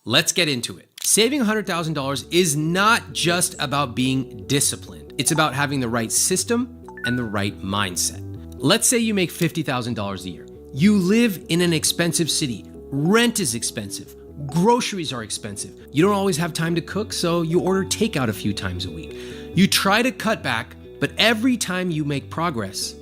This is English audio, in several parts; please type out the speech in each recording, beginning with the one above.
let's get into it. Saving $100,000 is not just about being disciplined. It's about having the right system and the right mindset. Let's say you make $50,000 a year. You live in an expensive city. Rent is expensive. Groceries are expensive. You don't always have time to cook, so you order takeout a few times a week. You try to cut back, but every time you make progress,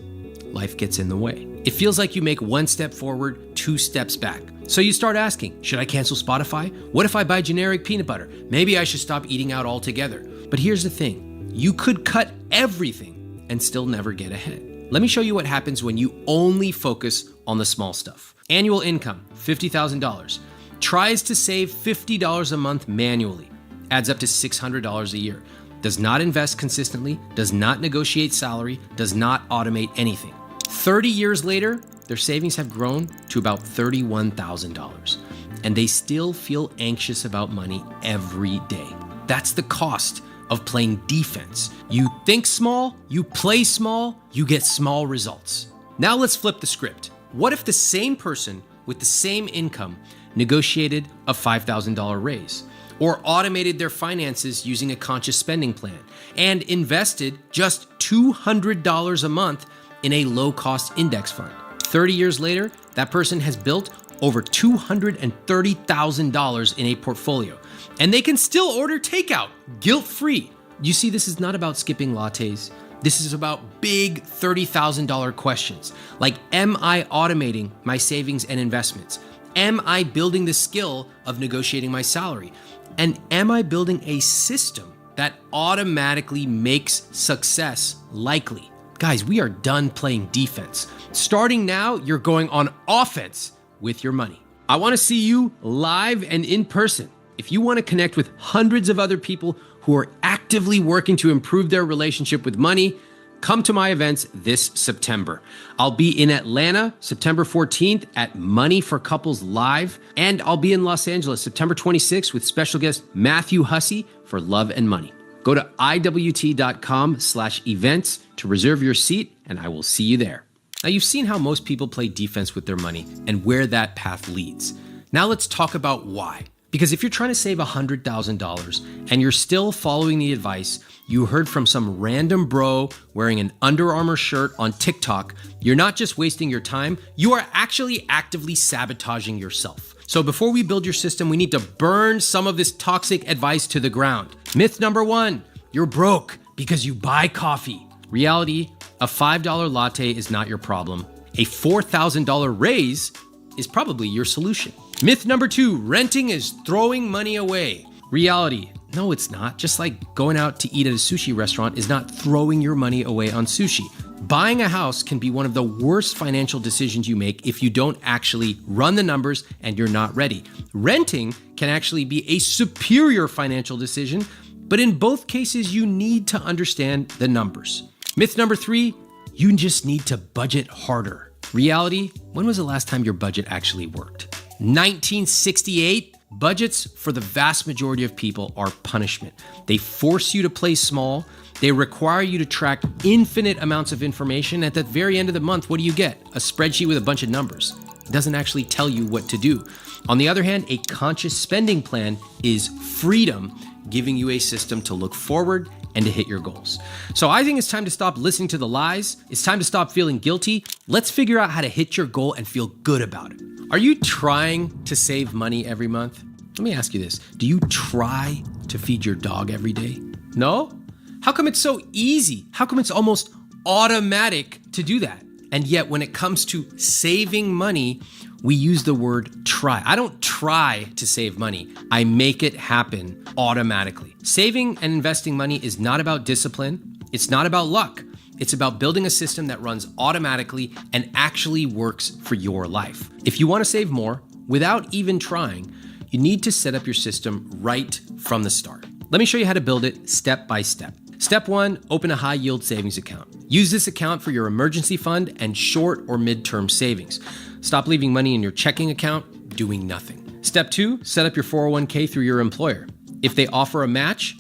life gets in the way. It feels like you make one step forward, two steps back. So you start asking, should I cancel Spotify? What if I buy generic peanut butter? Maybe I should stop eating out altogether. But here's the thing, you could cut everything and still never get ahead. Let me show you what happens when you only focus on the small stuff. Annual income, $50,000. Tries to save $50 a month manually. Adds up to $600 a year. Does not invest consistently, does not negotiate salary, does not automate anything. 30 years later, their savings have grown to about $31,000. And they still feel anxious about money every day. That's the cost of playing defense. You think small, you play small, you get small results. Now let's flip the script. What if the same person with the same income negotiated a $5,000 raise, or automated their finances using a conscious spending plan, and invested just $200 a month in a low-cost index fund? 30 years later, that person has built over $230,000 in a portfolio, and they can still order takeout, guilt-free. You see, this is not about skipping lattes. This is about big $30,000 questions, like, am I automating my savings and investments? Am I building the skill of negotiating my salary? And am I building a system that automatically makes success likely? Guys, we are done playing defense. Starting now, you're going on offense with your money. I want to see you live and in person. If you want to connect with hundreds of other people who are actively working to improve their relationship with money, come to my events this September. I'll be in Atlanta, September 14th at Money for Couples Live, and I'll be in Los Angeles, September 26th with special guest Matthew Hussey for Love and Money. Go to iwt.com/events to reserve your seat, and I will see you there. Now, you've seen how most people play defense with their money and where that path leads. Now let's talk about why. Because if you're trying to save $100,000 and you're still following the advice you heard from some random bro wearing an Under Armour shirt on TikTok, you're not just wasting your time, you are actually actively sabotaging yourself. So before we build your system, we need to burn some of this toxic advice to the ground. Myth number 1, you're broke because you buy coffee. Reality, a $5 latte is not your problem. A $4,000 raise is probably your solution. Myth number 2, renting is throwing money away. Reality, no, it's not. Just like going out to eat at a sushi restaurant is not throwing your money away on sushi. Buying a house can be one of the worst financial decisions you make if you don't actually run the numbers and you're not ready. Renting can actually be a superior financial decision, but in both cases, you need to understand the numbers. Myth number 3, you just need to budget harder. Reality, when was the last time your budget actually worked? 1968? Budgets for the vast majority of people are punishment. They force you to play small. They require you to track infinite amounts of information. At the very end of the month, what do you get? A spreadsheet with a bunch of numbers. It doesn't actually tell you what to do. On the other hand, a conscious spending plan is freedom, giving you a system to look forward and to hit your goals. So I think it's time to stop listening to the lies. It's time to stop feeling guilty. Let's figure out how to hit your goal and feel good about it. Are you trying to save money every month? Let me ask you this. Do you try to feed your dog every day? No? How come it's so easy? How come it's almost automatic to do that? And yet when it comes to saving money, we use the word try. I don't try to save money. I make it happen automatically. Saving and investing money is not about discipline. It's not about luck. It's about building a system that runs automatically and actually works for your life. If you want to save more without even trying, you need to set up your system right from the start. Let me show you how to build it step by step. Step 1, open a high yield savings account. Use this account for your emergency fund and short or mid-term savings. Stop leaving money in your checking account, doing nothing. Step 2, set up your 401k through your employer. If they offer a match,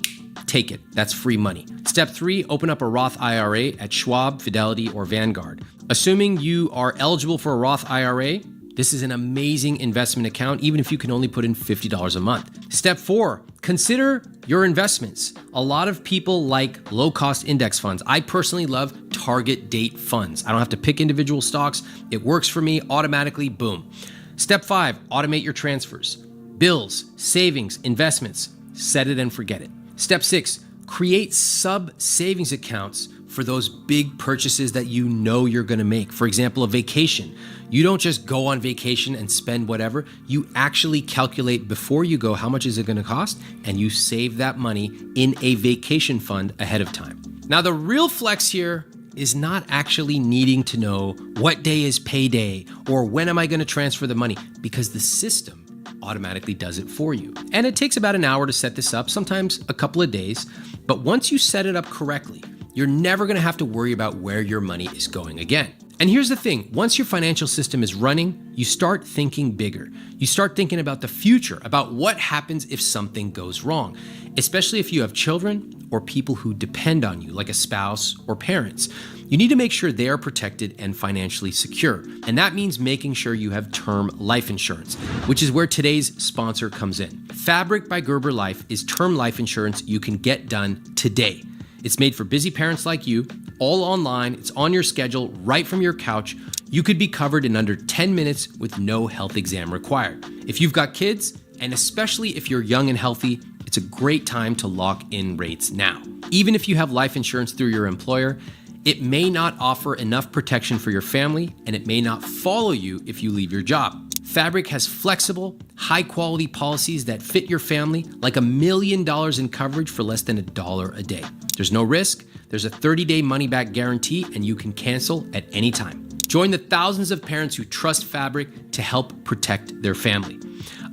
take it. That's free money. Step 3, open up a Roth IRA at Schwab, Fidelity, or Vanguard. Assuming you are eligible for a Roth IRA, This is an amazing investment account, even if you can only put in $50 a month. Step 4, consider your investments. A lot of people like low-cost index funds. I personally love target date funds. I don't have to pick individual stocks. It works for me automatically, boom. Step 5, automate your transfers. Bills, savings, investments, set it and forget it. Step 6, create sub-savings accounts for those big purchases that you know you're gonna make. For example, a vacation. You don't just go on vacation and spend whatever. You actually calculate before you go how much is it gonna cost, and you save that money in a vacation fund ahead of time. Now, the real flex here is not actually needing to know what day is payday or when am I gonna transfer the money, because the system automatically does it for you. And it takes about an hour to set this up, sometimes a couple of days. But once you set it up correctly, you're never gonna have to worry about where your money is going again. And here's the thing, once your financial system is running, you start thinking bigger. You start thinking about the future, about what happens if something goes wrong, especially if you have children or people who depend on you, like a spouse or parents. You need to make sure they are protected and financially secure. And that means making sure you have term life insurance, which is where today's sponsor comes in. Fabric by Gerber Life is term life insurance you can get done today. It's made for busy parents like you, all online, it's on your schedule, right from your couch. You could be covered in under 10 minutes with no health exam required. If you've got kids, and especially if you're young and healthy, it's a great time to lock in rates now. Even if you have life insurance through your employer, it may not offer enough protection for your family, and it may not follow you if you leave your job. Fabric has flexible, high-quality policies that fit your family, like $1 million in coverage for less than $1 a day. There's no risk, there's a 30-day money-back guarantee, and you can cancel at any time. Join the thousands of parents who trust Fabric to help protect their family.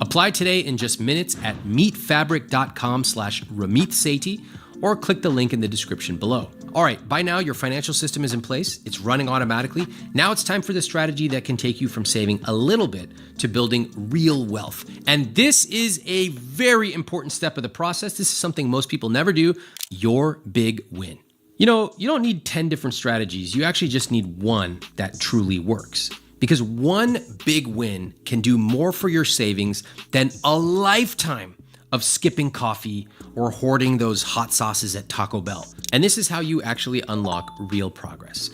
Apply today in just minutes at meetfabric.com/Ramit Sethi, or click the link in the description below. All right, by now your financial system is in place. It's running automatically. Now it's time for the strategy that can take you from saving a little bit to building real wealth. And this is a very important step of the process. This is something most people never do, your big win. You know, you don't need 10 different strategies. You actually just need one that truly works. Because one big win can do more for your savings than a lifetime of skipping coffee or hoarding those hot sauces at Taco Bell. And this is how you actually unlock real progress.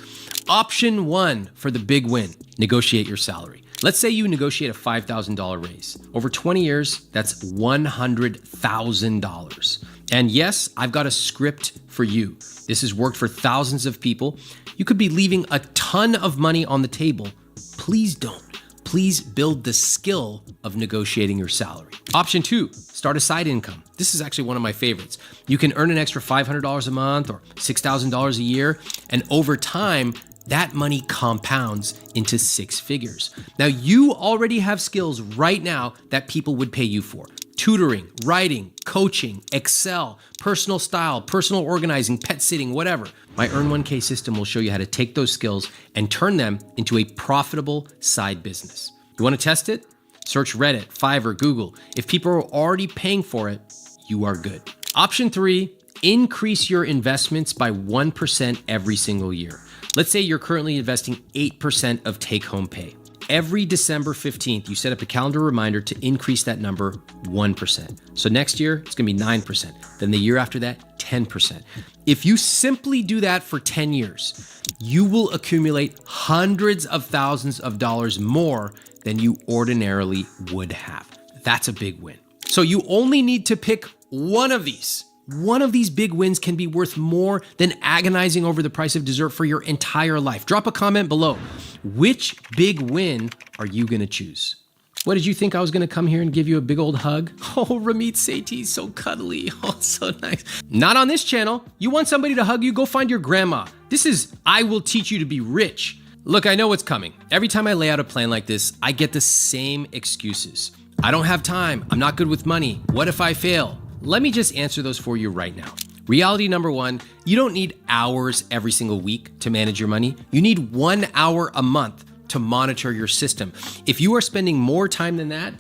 Option 1 for the big win, negotiate your salary. Let's say you negotiate a $5,000 raise. Over 20 years, that's $100,000. And yes, I've got a script for you. This has worked for thousands of people. You could be leaving a ton of money on the table. Please don't. Please build the skill of negotiating your salary. Option 2, start a side income. This is actually one of my favorites. You can earn an extra $500 a month or $6,000 a year, and over time, that money compounds into 6 figures. Now, you already have skills right now that people would pay you for. Tutoring, writing, coaching, Excel, personal style, personal organizing, pet sitting, whatever. My Earn 1K system will show you how to take those skills and turn them into a profitable side business. You want to test it? Search Reddit, Fiverr, Google. If people are already paying for it, you are good. Option 3, increase your investments by 1% every single year. Let's say you're currently investing 8% of take-home pay. Every December 15th, you set up a calendar reminder to increase that number 1%. So next year, it's gonna be 9%. Then the year after that, 10%. If you simply do that for 10 years, you will accumulate hundreds of thousands of dollars more than you ordinarily would have. That's a big win. So you only need to pick one of these. One of these big wins can be worth more than agonizing over the price of dessert for your entire life. Drop a comment below. Which big win are you gonna choose? What, did you think I was gonna come here and give you a big old hug? Oh, Ramit Sethi, so cuddly, oh, so nice. Not on this channel. You want somebody to hug you? Go find your grandma. This is I Will Teach You to Be Rich. Look, I know what's coming. Every time I lay out a plan like this, I get the same excuses. I don't have time. I'm not good with money. What if I fail? Let me just answer those for you right now. Reality number 1, you don't need hours every single week to manage your money. You need 1 hour a month to monitor your system. If you are spending more time than that,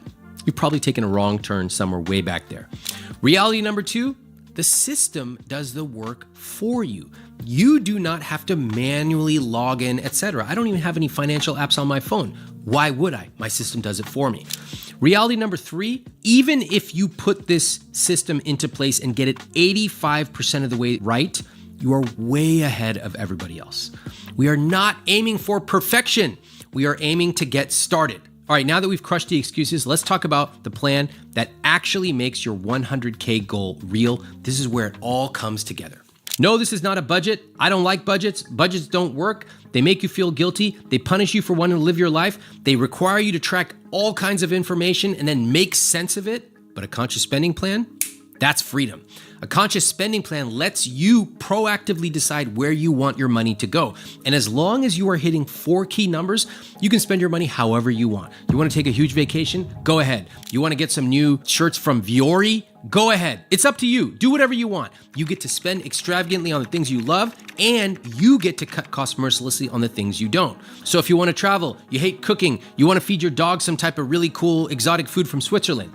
you've probably taken a wrong turn somewhere way back there. Reality number 2, the system does the work for you. You do not have to manually log in, etc. I don't even have any financial apps on my phone. Why would I? My system does it for me. Reality number 3, even if you put this system into place and get it 85% of the way right, you are way ahead of everybody else. We are not aiming for perfection. We are aiming to get started. All right, now that we've crushed the excuses, let's talk about the plan that actually makes your 100K goal real. This is where it all comes together. No, this is not a budget. I don't like budgets. Budgets don't work. They make you feel guilty. They punish you for wanting to live your life. They require you to track all kinds of information and then make sense of it. But a conscious spending plan, that's freedom. A conscious spending plan lets you proactively decide where you want your money to go. And as long as you are hitting 4 key numbers, you can spend your money however you want. You want to take a huge vacation? Go ahead. You want to get some new shirts from Vuori? Go ahead. It's up to you. Do whatever you want. You get to spend extravagantly on the things you love, and you get to cut costs mercilessly on the things you don't. So if you want to travel, you hate cooking, you want to feed your dog some type of really cool exotic food from Switzerland,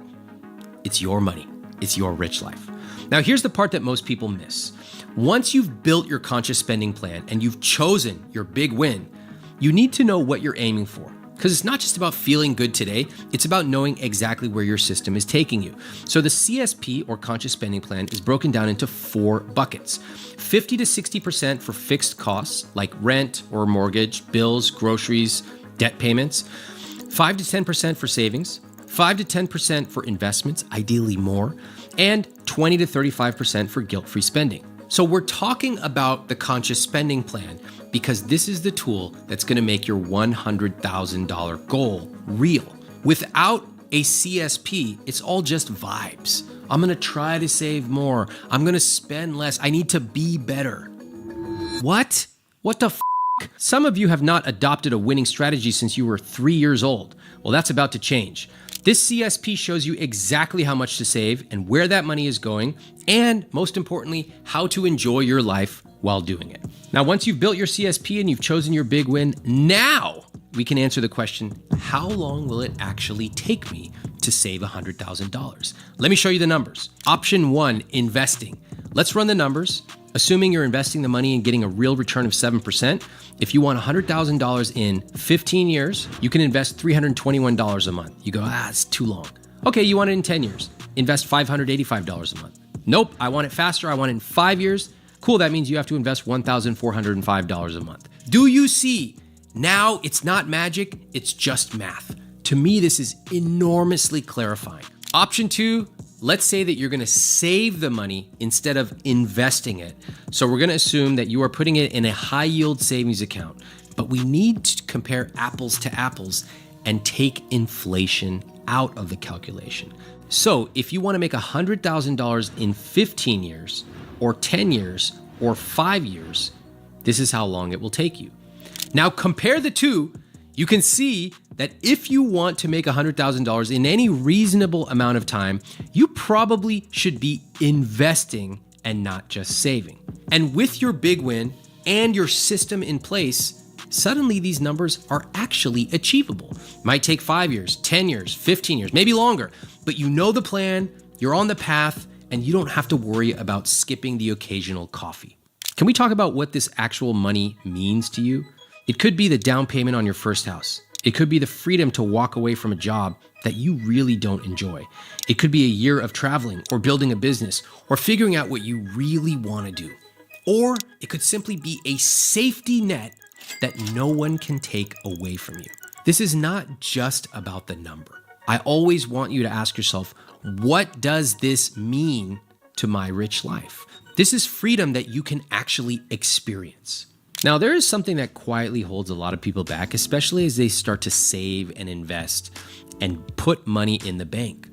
it's your money. It's your rich life. Now, here's the part that most people miss. Once you've built your conscious spending plan and you've chosen your big win, you need to know what you're aiming for. Because it's not just about feeling good today, it's about knowing exactly where your system is taking you. So the CSP, or conscious spending plan, is broken down into 4 buckets. 50 to 60% for fixed costs like rent or mortgage, bills, groceries, debt payments. 5 to 10% for savings. 5 to 10% for investments, ideally more, and 20 to 35% for guilt-free spending. So we're talking about the conscious spending plan because this is the tool that's going to make your $100,000 goal real. Without a CSP, it's all just vibes. I'm going to try to save more. I'm going to spend less. I need to be better. What? What the f***? Some of you have not adopted a winning strategy since you were 3 years old. Well, that's about to change. This CSP shows you exactly how much to save and where that money is going, and most importantly, how to enjoy your life while doing it. Now, once you've built your CSP and you've chosen your big win, now we can answer the question, how long will it actually take me to save $100,000? Let me show you the numbers. Option 1, investing. Let's run the numbers. Assuming you're investing the money and getting a real return of 7%, if you want $100,000 in 15 years, you can invest $321 a month. You go, it's too long. Okay, you want it in 10 years. Invest $585 a month. Nope, I want it faster. I want it in 5 years. Cool, that means you have to invest $1,405 a month. Do you see? Now it's not magic, it's just math. To me, this is enormously clarifying. Option 2, let's say that you're going to save the money instead of investing it. So we're going to assume that you are putting it in a high yield savings account, but we need to compare apples to apples and take inflation out of the calculation. So if you want to make $100,000 in 15 years or 10 years or 5 years, this is how long it will take you. Now compare the two. You can see that if you want to make $100,000 in any reasonable amount of time, you probably should be investing and not just saving. And with your big win and your system in place, suddenly these numbers are actually achievable. Might take 5 years, 10 years, 15 years, maybe longer, but you know the plan, you're on the path, and you don't have to worry about skipping the occasional coffee. Can we talk about what this actual money means to you? It could be the down payment on your first house. It could be the freedom to walk away from a job that you really don't enjoy. It could be a year of traveling or building a business or figuring out what you really want to do. Or it could simply be a safety net that no one can take away from you. This is not just about the number. I always want you to ask yourself, what does this mean to my rich life? This is freedom that you can actually experience. Now, there is something that quietly holds a lot of people back, especially as they start to save and invest and put money in the bank.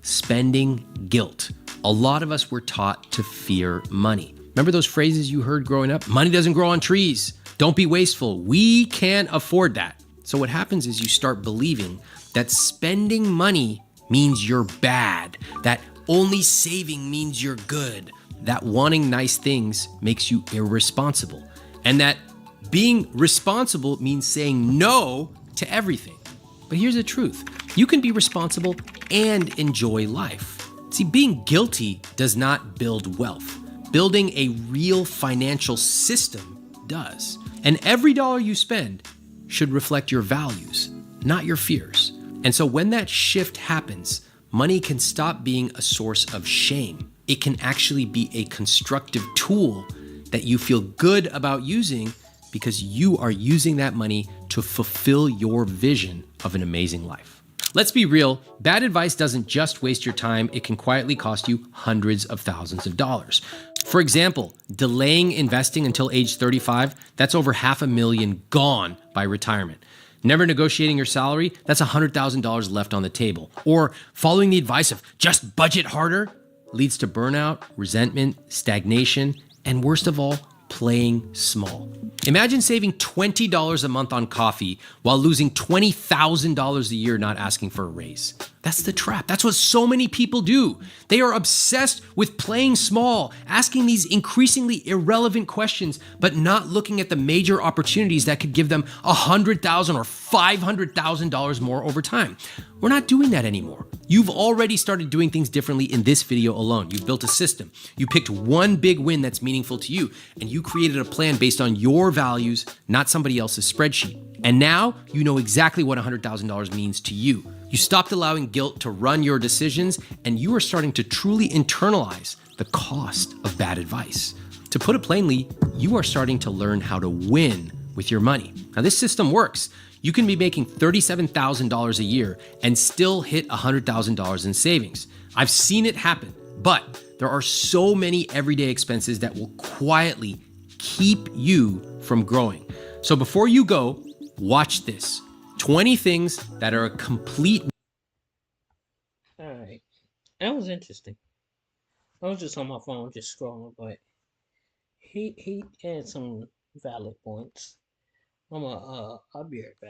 Spending guilt. A lot of us were taught to fear money. Remember those phrases you heard growing up? Money doesn't grow on trees. Don't be wasteful. We can't afford that. So what happens is you start believing that spending money means you're bad, that only saving means you're good, that wanting nice things makes you irresponsible, and that being responsible means saying no to everything. But here's the truth. You can be responsible and enjoy life. See, being guilty does not build wealth. Building a real financial system does. And every dollar you spend should reflect your values. not your fears. And so when that shift happens, money can stop being a source of shame. It can actually be a constructive tool that you feel good about using because you are using that money to fulfill your vision of an amazing life. Let's be real, bad advice doesn't just waste your time, it can quietly cost you hundreds of thousands of dollars. For example, delaying investing until age 35, that's over $500,000 gone by retirement. Never negotiating your salary, that's $100,000 left on the table. Or following the advice of just budget harder leads to burnout, resentment, stagnation, and worst of all, playing small. Imagine saving $20 a month on coffee while losing $20,000 a year not asking for a raise. That's the trap. That's what so many people do. They are obsessed with playing small, asking these increasingly irrelevant questions, but not looking at the major opportunities that could give them $100,000 or $500,000 more over time. We're not doing that anymore. You've already started doing things differently in this video alone. You've built a system. You picked one big win that's meaningful to you, and you created a plan based on your values, not somebody else's spreadsheet. And now you know exactly what $100,000 means to you. You stopped allowing guilt to run your decisions, and you are starting to truly internalize the cost of bad advice. To put it plainly, you are starting to learn how to win with your money. Now, this system works. You can be making $37,000 a year and still hit $100,000 in savings. I've seen it happen, but there are so many everyday expenses that will quietly keep you from growing. So before you go, watch this. 20 things that are a complete. All right, that was interesting. I was just on my phone, just scrolling, but he had some valid points. I'll be right back.